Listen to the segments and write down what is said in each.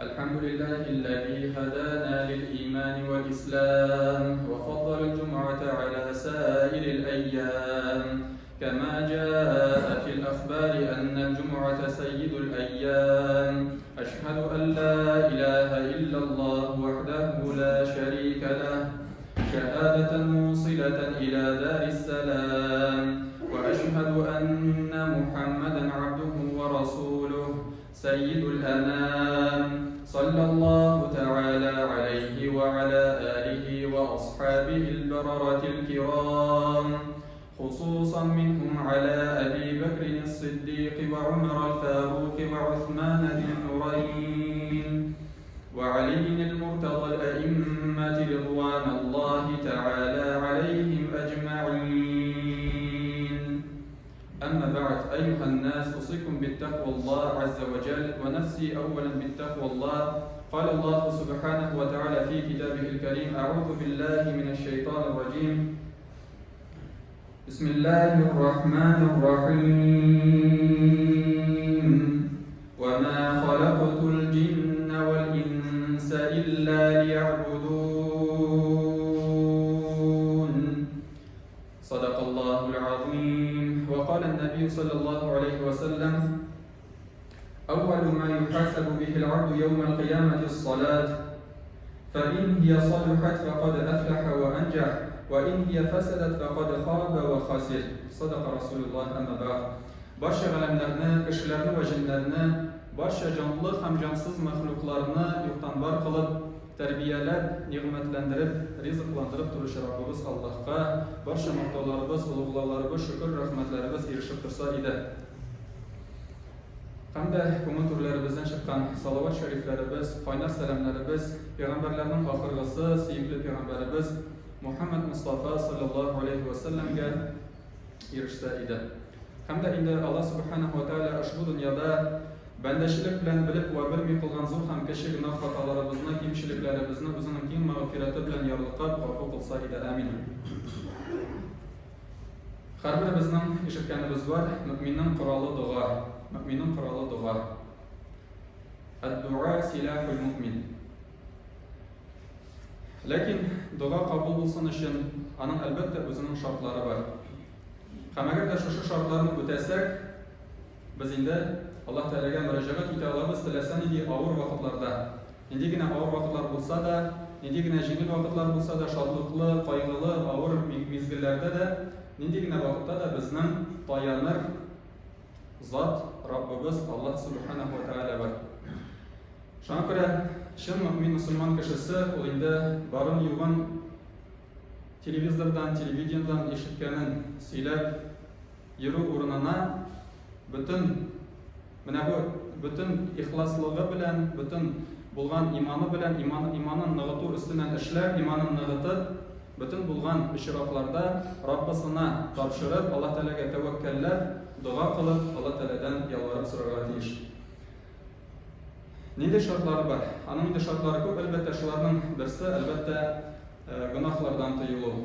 الحمد لله الذي هدانا للإيمان والإسلام وفضل الجمعة على سائر الأيام، كما جاء في الأخبار أن الجمعة سيد الأيام. أشهد أن لا إله إلا الله وحده لا شريك له شهادة موصلة إلى دار السلام، وأشهد أن محمدا عبده ورسوله سيد الأنام، صلى الله تعالى عليه وعلى آله وأصحابه البررة الكرام، خصوصا منهم على أبي بكر الصديق وعمر الفاروق وعثمان ذي النورين وعلي المرتضى الأئمة رضوان الله تعالى عليهم أجمعين. أما بعد، أيها الناس، أوصيكم بالتقوى الله عز وجل ونفسي أولا بالتقوى الله. قال الله سبحانه وتعالى في كتابه الكريم: أعوذ بالله من الشيطان الرجيم، بسم الله الرحمن الرحيم، وما خلقت الجن والإنس إلا ليعبدون. صدق الله العظيم. وقال النبي صلى الله عليه وسلم: أول ما يحاسب به العبد يوم القيامة الصلاة، فإن هي صلحت فقد أفلح وأنجح، وإن هي فسدت فقد خاب وخسر. صدق رسول الله. أما بعد. Barcha alemlerini, kişilerini ve cinlerini, barcha canlı hem cansız mahluklarını yoktan var kılıp, terbiyelep, nimetlendirip, rızıklandırıp duruşu Rabbimiz Allah'a barcha maqtovlarimiz, ulug'lovlarimiz, shukr, rahmatlarimiz erishib tursa edi. Hamda ko'ngil turlarimizdan chiqqan salovat shariflarimiz, qaynar salamlarimiz payg'ambarlarning oxirgisi, suyukli payg'ambarimiz Muhammad Mustafa sallallohu alayhi va sallamga erishsa edi. Hamda endi Alloh subhanahu va taolo ushbu dunyoda bandashilik bilan bilib va bilmay qilgan zo'r ham kichik gunoh xatolarimizni, kamchiliklarimizni o'zining keng mag'firati bilan yorliqab g'afur qilsa edi. Amin. Har birimizning eshitganimiz bor, mu'minning quroli duo. Mu'minning quroli duo. Ad-duo silahul mu'min. Lekin duo qabul bo'lsin uchun aning albatta o'zining shartlari bor. Ham agarda shu shartlarni o'tasak, biz endi Alloh taolaga murojaat eta olamiz. Tilasa nidi og'ir vaqtlarda, nidigina og'ir vaqtlar bo'lsa da, nidigina yengil vaqtlar bo'lsa da, shodliqli, qayg'uli, og'ir mezgillarda da, nidigina vaqtda da bizning to'yanir zot Rabbimiz Alloh subhanahu va taolo bor. Shunga ko'ra chin mu'min musulmon kishisi u endi barin yo'g'in televizordan, televidendan eshitganin siylab yuru o'rnina butun ixlosligi bilan, butun bo'lgan imoni bilan, imonini nig'ituv ustidan ishlab, imonini nig'itib, butun bo'lgan ishroqlarda Robbisini topshirib, Alloh taolaga tavakkallab, duo qilib, Alloh taoladan yolvorib so'rashga tegish. Nida shartlari bor? Aning nida shartlari ko'p. Albatta shularning birisi albatta gunohlardan tiyilish.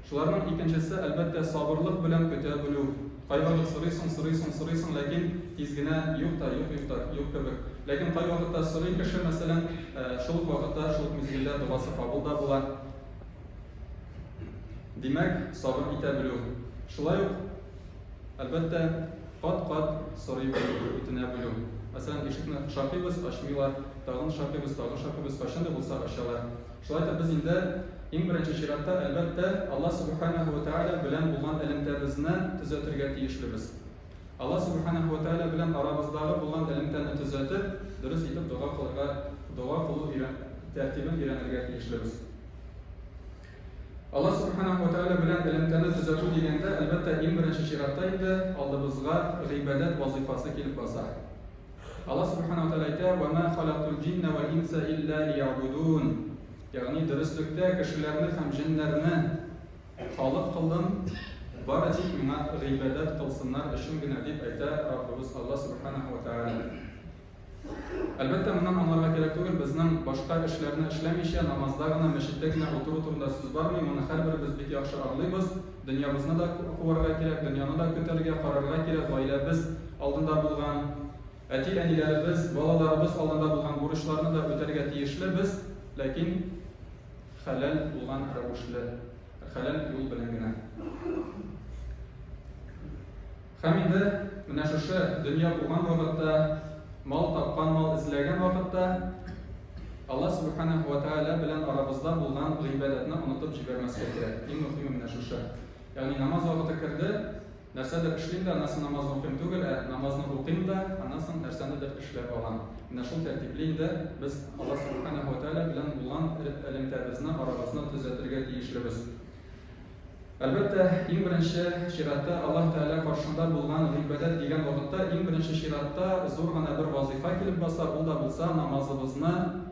Shularning ikkinchisi albatta sabrlik bilan ko'tara bilish. Qayg'urib so'raysan, lekin tezgina yo'q kabir. Lekin qay vaqtda so'ray kishi, masalan, shu vaqtda, shu mezgilda duosi qabulda bo'ladi. Demak, sabr eta bilish. Shulay albatta qat so'ray bilish, o'tina bilish. Masalan, eshikni shaqiymiz, ochmaylar, tag'in shaqiymiz, qachonda bo'lsa ochalar. Shulayda biz endi eng birinchi shiratda albatta Alloh subhanahu va taolo bilan bo'lgan ilmimizni tuzatirga tegishlimiz. Alloh subhanahu va taolo bilan oramizdagi bo'lgan ilmni tuzatib, durust etib duo qilib tartibini o'rganishga tegishlimiz. Alloh subhanahu va taolo bilan ilmni tuzatuv deganda albatta eng birinchi shiratda endi oldimizga ibodat vazifasi kelib qolsa. Allah subhanahu wa ta'ala aytadi: "Va ma xalaqtul jinna wal insa illa liya'budun." Ya'ni durustlikda kishilarni ham jinlarni xoliq qildim, barcha menga ibodat qilsinlar uchungina deb aytadi Rabbimiz Alloh subhanahu wa ta'ala. Albatta bundan anlarga kerak tugul, bizning boshqa ishlarni ishlamaycha, namozdagina, masjiddagina o'tirib-o'tirib so'z bormi? Buni har birimiz bek yaxshi anglaymiz. Dunyomizni da quvurga kerak, dunyoni da ko'targa, qarorga kerak, oilamiz oldinda bo'lgan Әти-әниләребез, балаларыбыз алдында булган бурычларны да үтәргә тиешлебез, ләкин хәләл булган рәвешле, хәләл юл белән генә. Һәм инде менә шушы дөнья булган вакытта, мал тапкан, мал эзләгән вакытта Аллаһ Субханаһу ва Тааля белән арабызда булган гыйбадәтне унытып җибәрмәскә кирәк. Иң мөһиме менә шушы. Ягъни намаз вакыты керде, нәрсәдер эшлим дә, аннан намазны укыйм түгел, намазны укыйм да, аннан соң нәрсәнедер эшләп алам. Менә шул тәртипле инде без Аллаһ Субханаһу ва Тааля белән булган элемтәбезне, арабызны төзәтергә тиешлебез. Әлбәттә, иң беренче чиратта Аллаһ Тааля каршында булган гыйбадәт дигән вакытта иң беренче чиратта зур гына бер вазифа килеп баса, ул да булса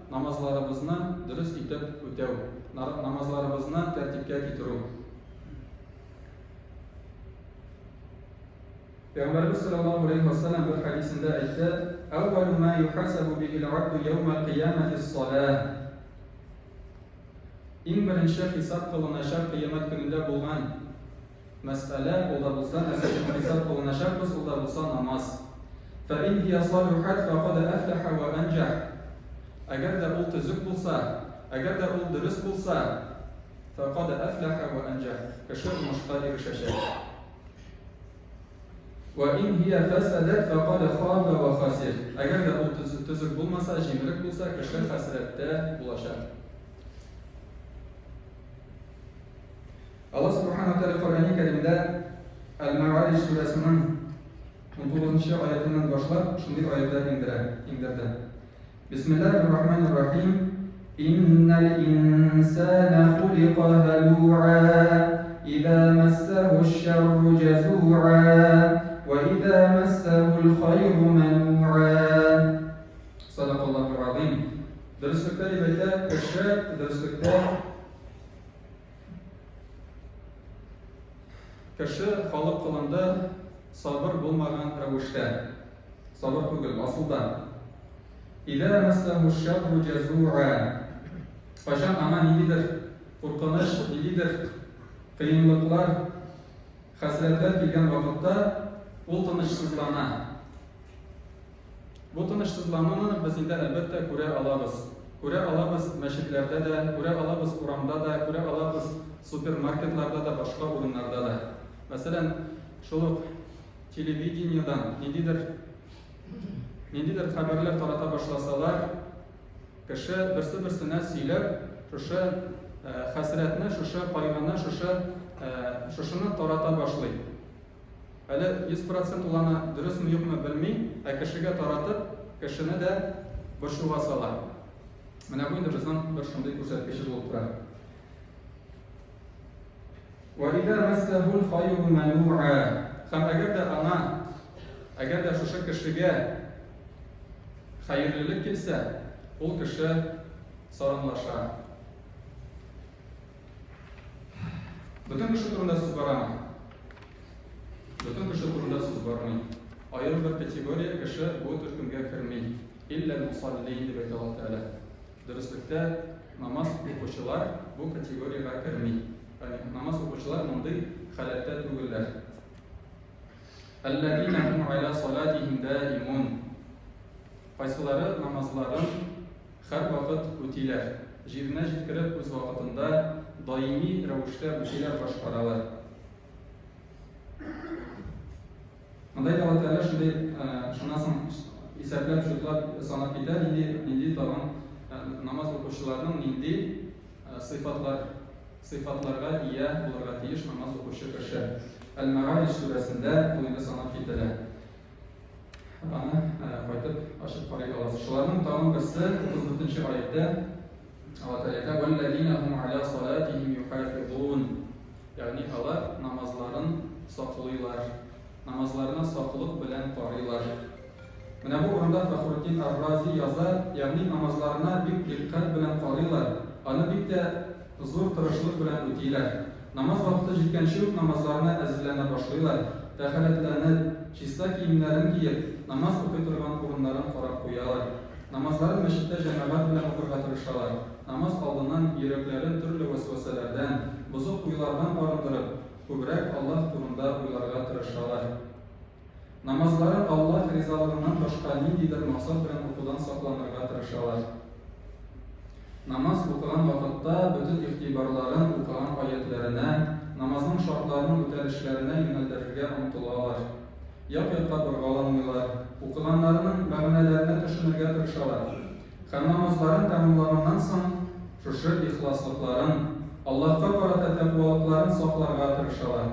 намазларыбызны дөрес итеп үтәү, намазларыбызны тәртипкә китерү. Пәйгамбәрбез саллаллаһу алейхи ва саллям бер хадисендә әйтте: "Әүвәлу ма юхасабу бихил абду яумал қиямати ссалаһ." Иң беренче хисап кылыначак кыямәт көнендә булган мәсьәлә ул да булса, хисап кылыначакбыз, ул да булса намаз. فَإِنْ هِيَ صَلُحَتْ فَقَدْ أَفْلَحَ وَأَنْجَحَ. Әгәр дә ул төзек булса, әгәр дә ул дөрес булса, فَقَدْ أَفْلَحَ وَأَنْجَحَ. Кеше уңышка ирешәчәк. وَإِنْ هِيَ فَسَدَتْ فَقَدْ خَابَ وَخَسِرَ. Әгәр дә ул төзек булмаса, җимерек булса, кеше хәсрәттә булачак. Allah Subhanahu wa Ta'ala Kur'an-ı Kerim'de El-Ma'arij suresinin 19. ayetinden başlar, şimdi ayetler indirdi. Bismillahirrahmanirrahim. İnnel insâne khuliqa halû'â, idâ messehu'ş-şerru cezû'â, ve idâ messehu'l-hayru menû'â. Sadakallahu azim. Dürüstlükte ibette, dürüstlükte кеше халык кылында сабыр булмаган рәвештә, сабыр түгел, асылда. Идә мәссәһу-ш-шарру җазу'a. Кашан аңа ниндидер куркыныч, ниндидер кыенлыклар, хәсрәтләр килгән вакытта, ул тынычсызлана. Бу тынычсызлануны без инде әлбәттә күрә алабыз. Күрә алабыз мәчетләрдә дә, күрә алабыз урамда да, күрә алабыз супермаркетларда да, башка урыннарда да. Мәсәлән, шул телевидениедан ниндидер хәбәрләр тарата башласалар, кеше берсе-берсенә сөйләп, шушы хәсрәтне, шушы кайгыны, шушыны тарата башлый. Әле 100% уланы дөресме юкмы белми, кешегә таратып, кешене дә борчуга сала. Менә бу инде безнең бер шундый күрсәткеч булып тора. وَإِذَا مَسَّهُ الْخَيْرُ مَنُوعًا. Һәм әгәр дә шушы кешегә хәерлелек килсә, ул кеше саранлаша. Бөтен кеше турында сүз барамы? Бөтен кеше турында сүз бармый. Аерым бер категория кеше бу төркемгә керми. Илля мусаллин дип әйтә Аллаһ Тәгалә. Дөреслектә намаз укучылар бу категориягә керми. Намаз укучылар мондый халәттә түгелләр. Аллазина хум аля салатихим даимун. Кайсылары намазларын һәр вакыт үтиләр. Җиренә җиткереп үз вакытында даими рәвештә үтиләр, башкаралар. Мондай Аллаһ Тәгалә шундый шунасын исәпләп, шутлап санап китә, нинди тагын намаз укучыларның нинди сыйфатларга ия булырга тиеш намаз укучы кеше. Әл-Мағарij сүрәсендә бу инде санап китәлә. Аны кайтып ачып карый аласыз. Шуларның тагын берсе 34-нче аятта Аллаһ Тәгалә «Валлазина хум аля салатихим юхафизун». Ягъни алар намазларын саклыйлар. Намазларына саклык белән карыйлар. Менә бу урында Фахруддин Ар-Рази яза, ягъни намазларына бик диккать белән карыйлар. Аны бик тә зур тырышлык белән үтиләр. Намаз вакыты җиткәнче үк намазларына әзерләнә башлыйлар. Тәһарәтләнеп, чиста киемнәрен киеп, намаз укый торган урыннарын карап куялар. Намазларын мәчеттә җәмәгать белән укырга тырышалар. Намаз алдыннан йөрәкләрен төрле вәсвәсәләрдән, бозык уйлардан арындырып, күбрәк Аллаһ турында уйларга тырышалар. Namazların Allah rızalığından başka nididir maksat bilen okudan saklanırga tırışalar. Namaz okulan vakitte bütün ihtibarların okulan ayetlerine, namazın şartlarının ötelişlerine yöneldirirge umutulalar. Yakıtta burgalanmıyorlar, okulanlarının məğnelerine düşünürge tırışalar. Hem namazların tamamlanandan sonra şuşu ihlaslıkların, Allah'a karata tekvalıkların saklarga tırışalar.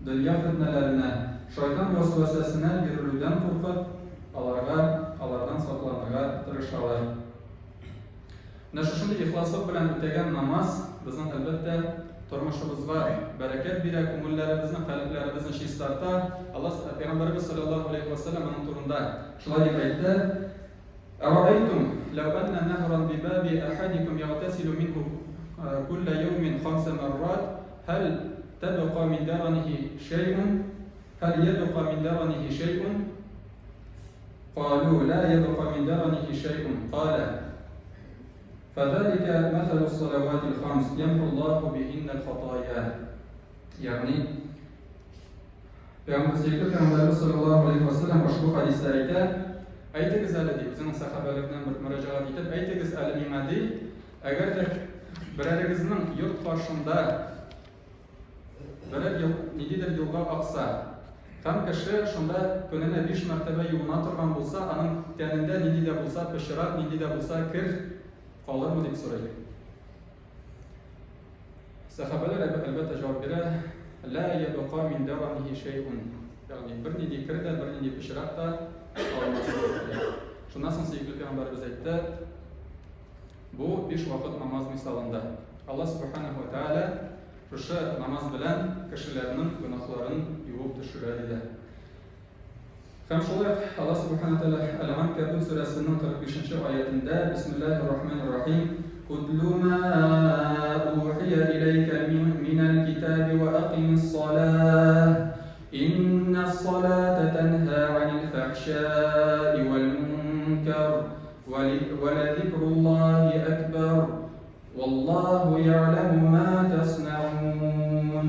Dünya fitnelerine, şeytan vesvesesine girilüden korkup, alardan saklanırga tırışalar. Şuşunda ihlaslık bilen ötegen namaz, bizim elbette turmuşumuzga bereket bire, kumullarımızın, kalplerimizin şistarta. Allah Peygamberimiz sallallahu aleyhi ve sellem onun turunda şöyle deyip أرأيتم لو أن نهرا بباب أحدكم يغتسل منه كل يوم 5 مرات هل تبقى من درنه شيء؟ هل يبقى من درنه شيء؟ قالوا لا يبقى من درنه شيء. قال فذلك مثل الصلوات الخمس يمحو الله بهن الخطايا. يعني Peygamberimiz sallallahu aleyhi ve sellem ushbu hadislarida aytınız aladi, bizning sahabalardan bir müracaat etib aytınız alimadi, agar biraringizning yurt qoshida birer nididir yo'lga oqsa, ham kishi shunda kunini 5 martaba yuvina turgan bo'lsa, aning tanida nidida bo'lsa, pishroq nidida bo'lsa, kir qolarmi deb so'raydi. Sahabalar albatta javob beradi, la yabqa min daranihi shay'un. Yani bir nidi kirda, bir nidi pishroqda Şundan sonra sevgili Peygamberimiz aytdi, bu 5 vakit namaz misalında. Allah subhanahu wa ta'ala şu namaz bilen kişilerinin günahlarını yuvub düşürer idi. Hem şolay Allah subhanahu wa ta'ala Al-Ankabut suresinin 45. ayetinde Bismillahirrahmanirrahim Kudlu ma uhiye ileyke minel kitabi ve aqimis salah إن الصلاة تنهى عن الفحشاء والمنكر ولذكر الله أكبر والله يعلم ما تصنعون.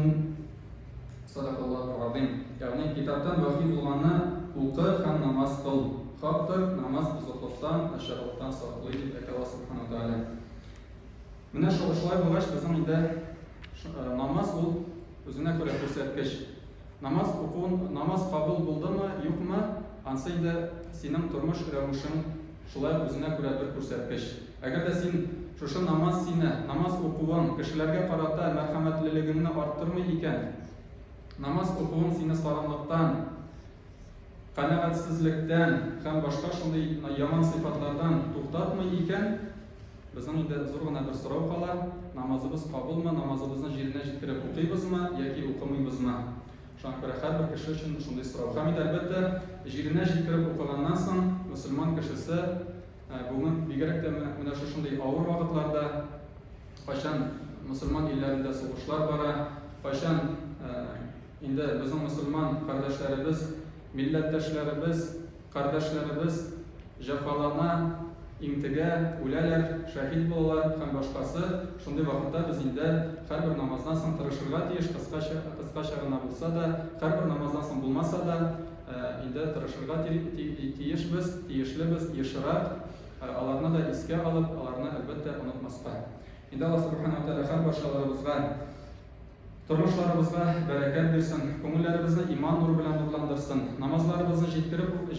صدق الله العظيم. Yani kitaptan vahiy bulganı oku hem namaz kıl. Haktır namaz buzuklıktan, aşağılıktan saklayı deyip Allah subhanahu ta'ala. Mine şolay bulgaç bizim inde namaz ol özüne göre көрсәткеч. Namaz kabul buldu mu, yok mu? Ansayda senin turmuş rəvişin şulay özüne göre bir көрсәткеч. Eğer de sen şu namaz okuwan kişilerge karata merhametliligini arttırmay iken, namaz okuwan seni saranlıktan, kanatsizlikten, hem başka şunday yaman sıfatlardan tuğtatmay iken, bizim inde zorguna bir sorav kala, namazımız kabul mu, namazımızın yerine jetkirip okuybiz mi, yoki okumaybız mı? Şuna göre her bir kişi için şunday sorav. Hamid elbette yerine jetkirip okugandan soň Müslüman kişisi bugün bigerek de mine şunday ağır vakitlarda kaçan Müslüman illerinde soğuşlar bara, kaçan inde bizim Müslüman kardeşlerimiz, kardeşlerimiz jafalana, imtiga, uleler, şahit bolalar, hem başkası şunday vakitte biz inde her bir namazdan soň tırışırga tiyiş, kıskaça gana bulsa da, her bir namazdan soň bulmasa da inde tırışırga tiyişlimiz, yışırak, alarına da iske alıp, alarına elbette unutmasqa. Inde Allah subhanahu wa ta'ala her başalarımızga, turmuşlarımızga bereket versin, köngüllerimizni iman nuru bilen nurlandırsın, namazlarımızı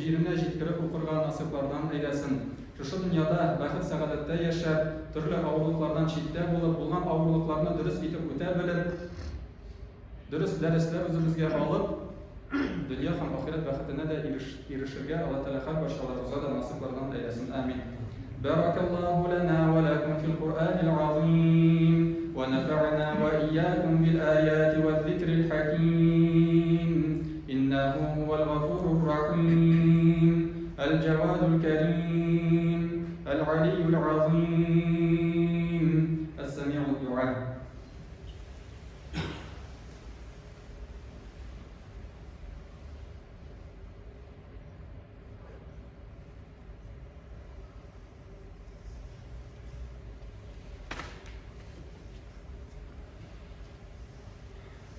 yerine jetkirip okurga nasiplardan eylesin. Şu dünyada baxit saadetde yaşar, türlü ağırlıklardan çitte bulup, bulgan ağırlıklarını dürüst etip öte bilip, dürüst dersler özümüzge alıp, dünya hem ahiret baxitine de erişirge Allah Teala her başkalarımıza da nasiplardan eylesin. Amin. Barakallahu lana ve lakum fil Kur'anil azim ve nefa'na ve iyyakum bil ayati ve zikril hakim. İnnehu huvel gafurur rahim. El cevadul kerim. العلي العظيم السميع الدعاء.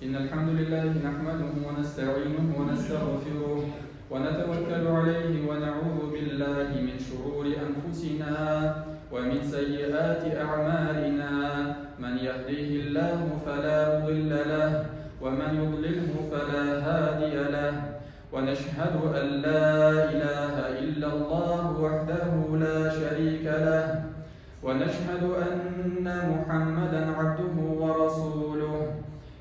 إن الحمد لله نحمده ونستعينه ونستغفره ونتوكل عليه ونعوذ بالله من شرور أنفسنا ومن سيئات أعمالنا من يهديه الله فلا مضل له ومن يضلله فلا هادي له ونشهد أن لا إله إلا الله وحده لا شريك له ونشهد أن محمدا عبده ورسوله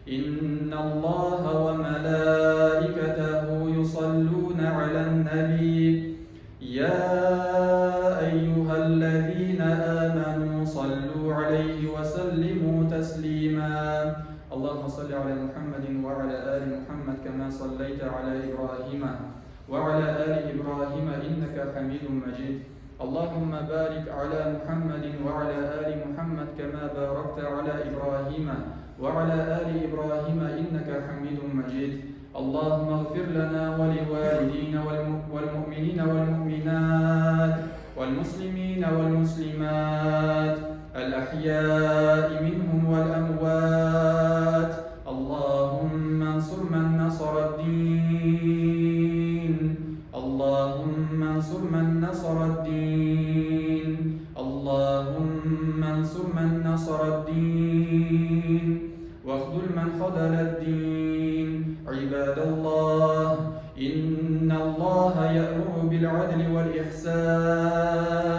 إن الله وملائكته يصلون على النبي يا أيها الذين آمنوا صلوا عليه وسلموا تسليما اللهم صل على محمد وعلى آل محمد كما صليت على إبراهيم وعلى آل إبراهيم إنك حميد مجيد اللهم بارك على محمد وعلى آل محمد كما باركت على إبراهيم وعلى آل إبراهيم إنك حميد مجيد اللهم اغفر لنا ولوالدينا والمؤمنين والمؤمنات والمسلمين والمسلمات الأحياء منهم والأموات اللهم انصر من نصر الدين اللهم انصر من نصر الدين اللهم انصر من نصر الدين واخذل من خذل الدين عباد الله إن الله يأمر بالعدل والإحسان